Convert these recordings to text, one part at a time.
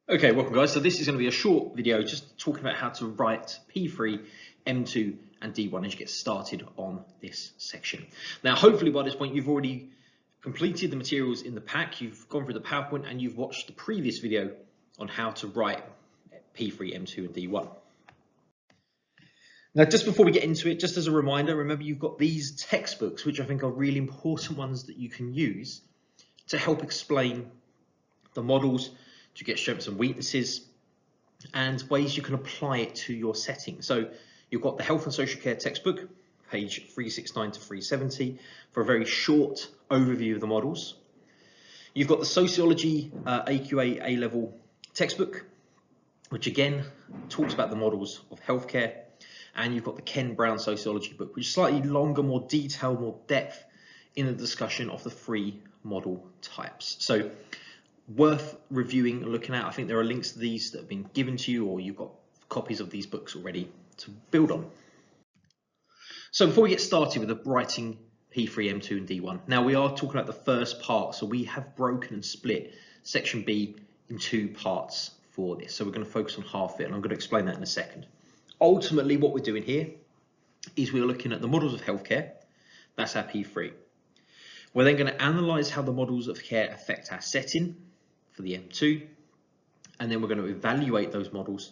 Okay, welcome guys. So this is going to be a short video just talking about how to write P3, M2 and D1 as you get started on this section. Now hopefully by this point you've already completed the materials in the pack, you've gone through the PowerPoint and you've watched the previous video on how to write P3, M2 and D1. Now just before we get into it, just as a reminder, remember you've got these textbooks which I think are really important ones that you can use to help explain the models, to get strengths and weaknesses and ways you can apply it to your setting. So you've got the Health and Social Care textbook, page 369 to 370, for a very short overview of the models. You've got the Sociology AQA A-level textbook, which again talks about the models of healthcare. And you've got the Ken Brown Sociology book, which is slightly longer, more detailed, more depth in the discussion of the three model types. So worth reviewing and looking at. I think there are links to these that have been given to you, or you've got copies of these books already to build on. So before we get started with the writing P3, M2 and D1, now we are talking about the first part, so we have broken and split section B in two parts for this. So we're going to focus on half it, and I'm going to explain that in a second. Ultimately, what we're doing here is we're looking at the models of healthcare. That's our P3. We're then going to analyse how the models of care affect our setting for the M2, and then we're going to evaluate those models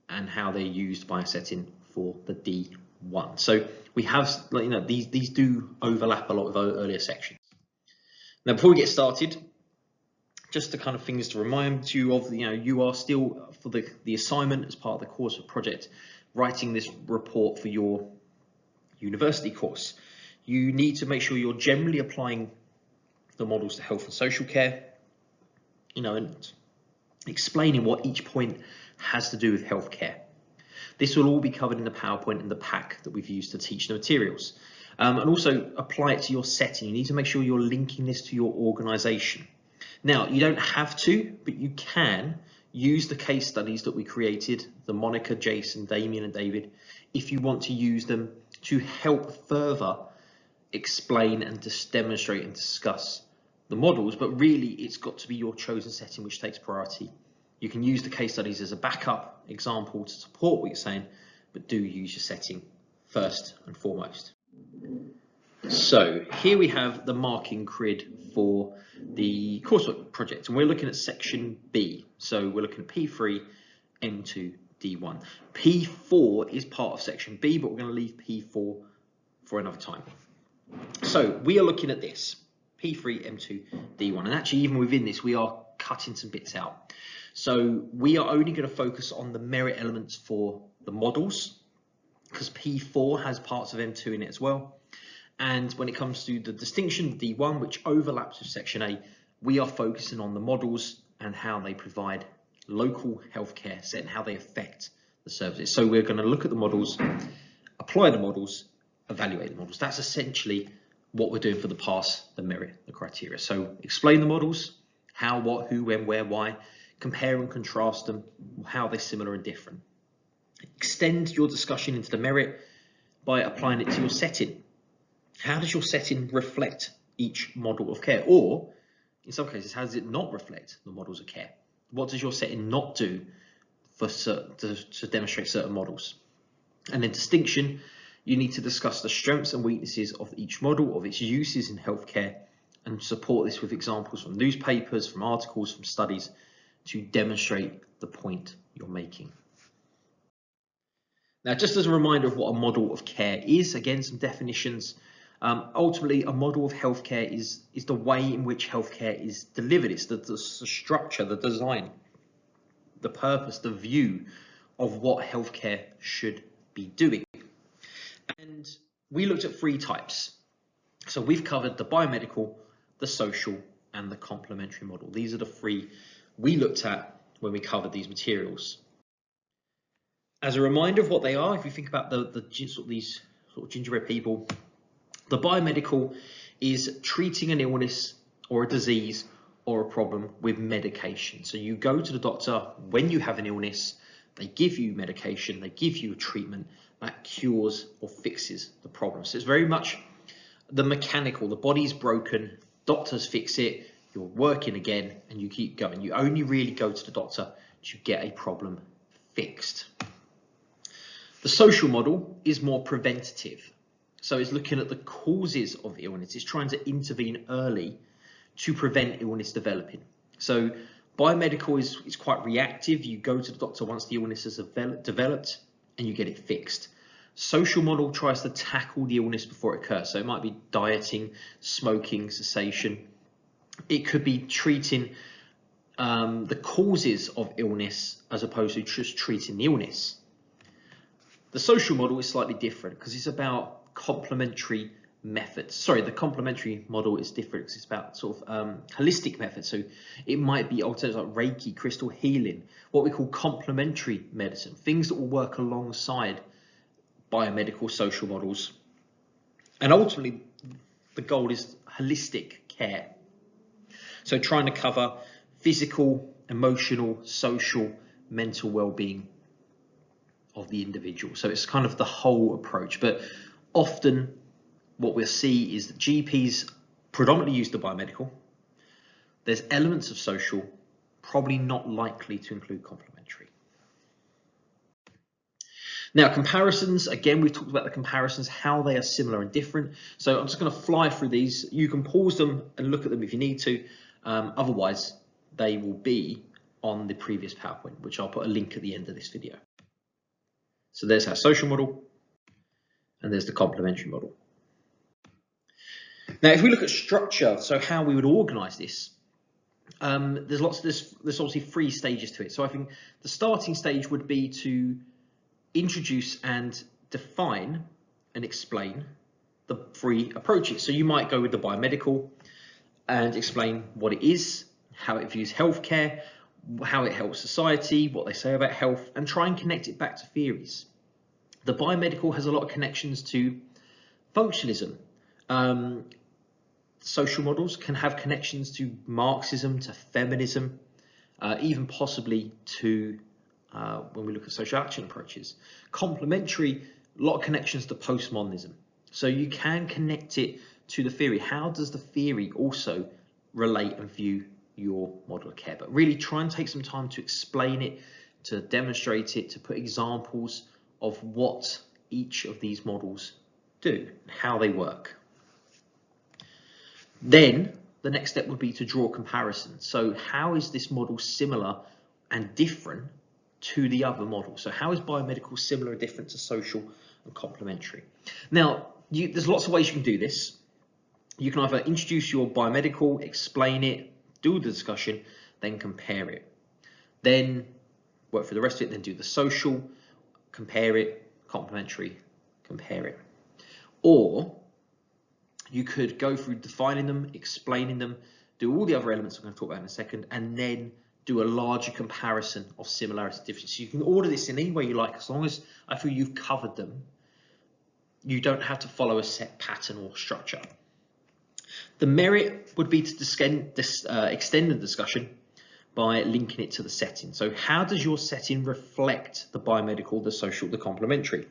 and how they're used by a setting for the D1. So we have, these do overlap a lot with our earlier sections. Now, before we get started, just the kind of things to remind you of, you are still, for the assignment as part of the coursework project, writing this report for your university course. You need to make sure you're generally applying the models to health and social care, and explaining what each point has to do with healthcare. This will all be covered in the PowerPoint and the pack that we've used to teach the materials. And also apply it to your setting. You need to make sure you're linking this to your organisation. Now, you don't have to, but you can use the case studies that we created, the Monica, Jason, Damien and David, if you want to use them to help further explain and just demonstrate and discuss the models, but really it's got to be your chosen setting which takes priority. You can use the case studies as a backup example to support what you're saying, but do use your setting first and foremost. So here we have the marking grid for the coursework project, and we're looking at section B. So we're looking at P3, M2, D1. P4 is part of section B, but we're going to leave P4 for another time. So we are looking at this, P3, M2, D1. And actually, even within this, we are cutting some bits out. So we are only going to focus on the merit elements for the models, because P4 has parts of M2 in it as well. And when it comes to the distinction, D1, which overlaps with section A, we are focusing on the models and how they provide local healthcare set and how they affect the services. So we're going to look at the models, apply the models, evaluate the models. That's essentially what we're doing for the pass, the merit, the criteria. So explain the models, how, what, who, when, where, why, compare and contrast them, how they're similar and different. Extend your discussion into the merit by applying it to your setting. How does your setting reflect each model of care? Or in some cases, how does it not reflect the models of care? What does your setting not do to demonstrate certain models? And then distinction, you need to discuss the strengths and weaknesses of each model, of its uses in healthcare, and support this with examples from newspapers, from articles, from studies to demonstrate the point you're making. Now, just as a reminder of what a model of care is, again, some definitions. Ultimately, a model of healthcare is the way in which healthcare is delivered. It's the structure, the design, the purpose, the view of what healthcare should be doing. And we looked at three types. So we've covered the biomedical, the social, and the complementary model. These are the three we looked at when we covered these materials. As a reminder of what they are, if you think about these sort of gingerbread people, the biomedical is treating an illness or a disease or a problem with medication. So you go to the doctor when you have an illness, they give you medication, they give you a treatment that cures or fixes the problem. So it's very much the mechanical, the body's broken, doctors fix it, you're working again, and you keep going. You only really go to the doctor to get a problem fixed. The social model is more preventative. So it's looking at the causes of illness. It's trying to intervene early to prevent illness developing. So biomedical is quite reactive. You go to the doctor once the illness has developed and you get it fixed. Social model tries to tackle the illness before it occurs. So it might be dieting, smoking, cessation. It could be treating the causes of illness as opposed to just treating the illness. The social model is slightly different because it's about complementary methods. Sorry, the complementary model is different because it's about sort of holistic methods. So it might be alternatives like Reiki, crystal healing, what we call complementary medicine, things that will work alongside biomedical social models. And ultimately, the goal is holistic care. So trying to cover physical, emotional, social, mental well-being of the individual. So it's kind of the whole approach. But often what we'll see is that GPs predominantly use the biomedical. There's elements of social, probably not likely to include complementary. Now, comparisons, again, we've talked about the comparisons, how they are similar and different. So I'm just going to fly through these. You can pause them and look at them if you need to. Otherwise, they will be on the previous PowerPoint, which I'll put a link at the end of this video. So there's our social model, and there's the complementary model. Now, if we look at structure, so how we would organize this, there's obviously 3 stages to it. So I think the starting stage would be to introduce and define and explain the 3 approaches. So you might go with the biomedical and explain what it is, how it views healthcare, how it helps society, what they say about health, and try and connect it back to theories. The biomedical has a lot of connections to functionalism. Social models can have connections to Marxism, to feminism, even possibly to when we look at social action approaches. Complementary, a lot of connections to postmodernism. So you can connect it to the theory. How does the theory also relate and view your model of care? But really try and take some time to explain it, to demonstrate it, to put examples of what each of these models do, how they work. Then the next step would be to draw comparisons. So how is this model similar and different to the other model? So how is biomedical similar and different to social and complementary? Now, there's lots of ways you can do this. You can either introduce your biomedical, explain it, do the discussion, then compare it. Then work for the rest of it, then do the social, compare it, complementary, compare it. Or you could go through defining them, explaining them, do all the other elements I'm going to talk about in a second, and then do a larger comparison of similarity and difference. So you can order this in any way you like, as long as I feel you've covered them. You don't have to follow a set pattern or structure. The merit would be to extend the discussion by linking it to the setting. So how does your setting reflect the biomedical, the social, the complementary?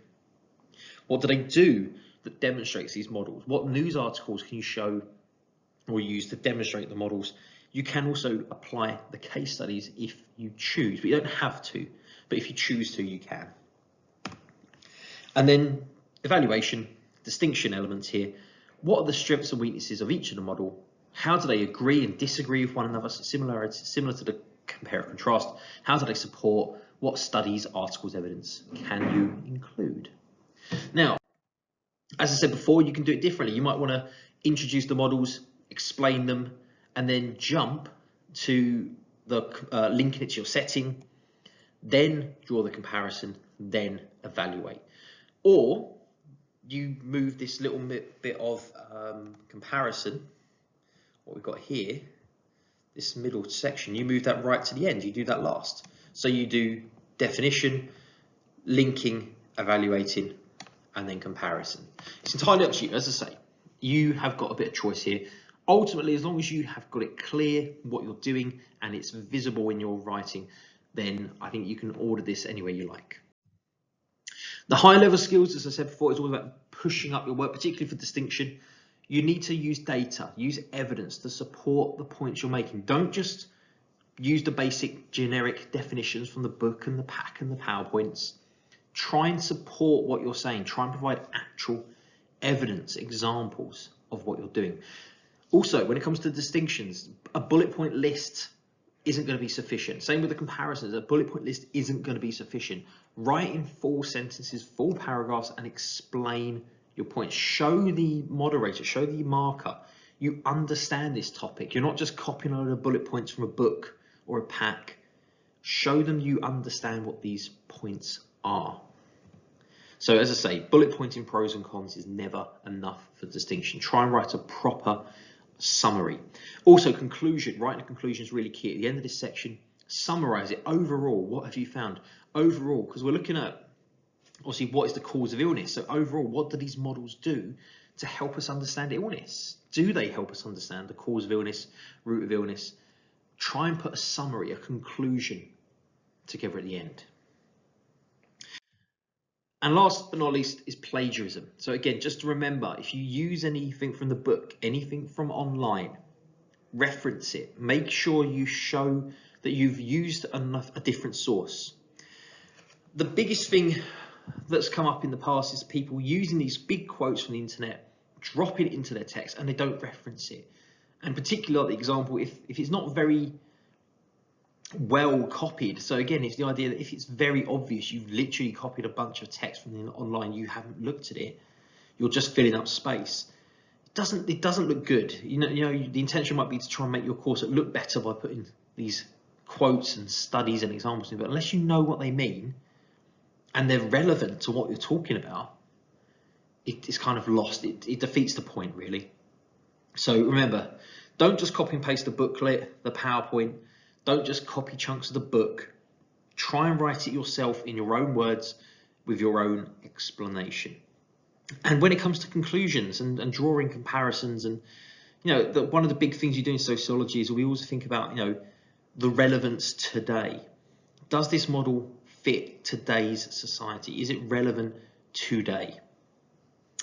What do they do that demonstrates these models? What news articles can you show or use to demonstrate the models? You can also apply the case studies if you choose, but you don't have to. But if you choose to, you can. And then evaluation, distinction elements here. What are the strengths and weaknesses of each of the model? How do they agree and disagree with one another? So similar to the compare and contrast. How do they support? What studies, articles, evidence can you include? Now, as I said before, you can do it differently. You might want to introduce the models, explain them, and then jump to the linking it to your setting, then draw the comparison, then evaluate. Or you move this little bit of comparison, what we've got here, this middle section, you move that right to the end. You do that last. So you do definition, linking, evaluating, and then comparison. It's entirely up to you. As I say, you have got a bit of choice here. Ultimately, as long as you have got it clear what you're doing and it's visible in your writing, then I think you can order this any way you like. The high level skills, as I said before, is all about pushing up your work, particularly for distinction. You need to use data, use evidence to support the points you're making. Don't just use the basic generic definitions from the book and the pack and the PowerPoints. Try and support what you're saying. Try and provide actual evidence, examples of what you're doing. Also, when it comes to distinctions, a bullet point list isn't going to be sufficient. Same with the comparisons, a bullet point list isn't going to be sufficient. Write in full sentences, full paragraphs, and explain your points. Show the moderator, show the marker, you understand this topic. You're not just copying a load of bullet points from a book or a pack. Show them you understand what these points are. So as I say, bullet pointing pros and cons is never enough for distinction. Try and write a proper summary. Also, conclusion. Writing a conclusion is really key. At the end of this section, summarize it. Overall, what have you found? Overall, because we're looking at, obviously, what is the cause of illness? So overall, what do these models do to help us understand illness? Do they help us understand the cause of illness, root of illness? Try and put a summary, a conclusion together at the end. And last but not least is plagiarism. So again, just to remember, if you use anything from the book, anything from online, reference it. Make sure you show that you've used a different source. The biggest thing that's come up in the past is people using these big quotes from the internet, dropping it into their text, and they don't reference it. And particularly, the example, if it's not very well copied. So again, it's the idea that if it's very obvious, you've literally copied a bunch of text from the online, you haven't looked at it, you're just filling up space. It doesn't look good. You know, the intention might be to try and make your course look better by putting these quotes and studies and examples in, but unless you know what they mean and they're relevant to what you're talking about, it's kind of lost. It defeats the point, really. So remember, don't just copy and paste the booklet, the PowerPoint. Don't just copy chunks of the book. Try and write it yourself in your own words with your own explanation. And when it comes to conclusions and drawing comparisons, and one of the big things you do in sociology is we always think about the relevance today. Does this model fit today's society? Is it relevant today?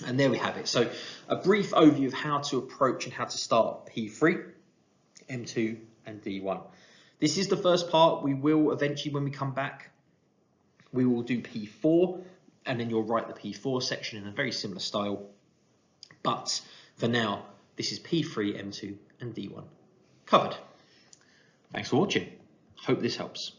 And there we have it. So a brief overview of how to approach and how to start P3, M2 and D1. This is the first part. We will eventually, when we come back, we will do P4, and then you'll write the P4 section in a very similar style. But for now, this is P3, M2 and D1 covered. Thanks for watching. Hope this helps.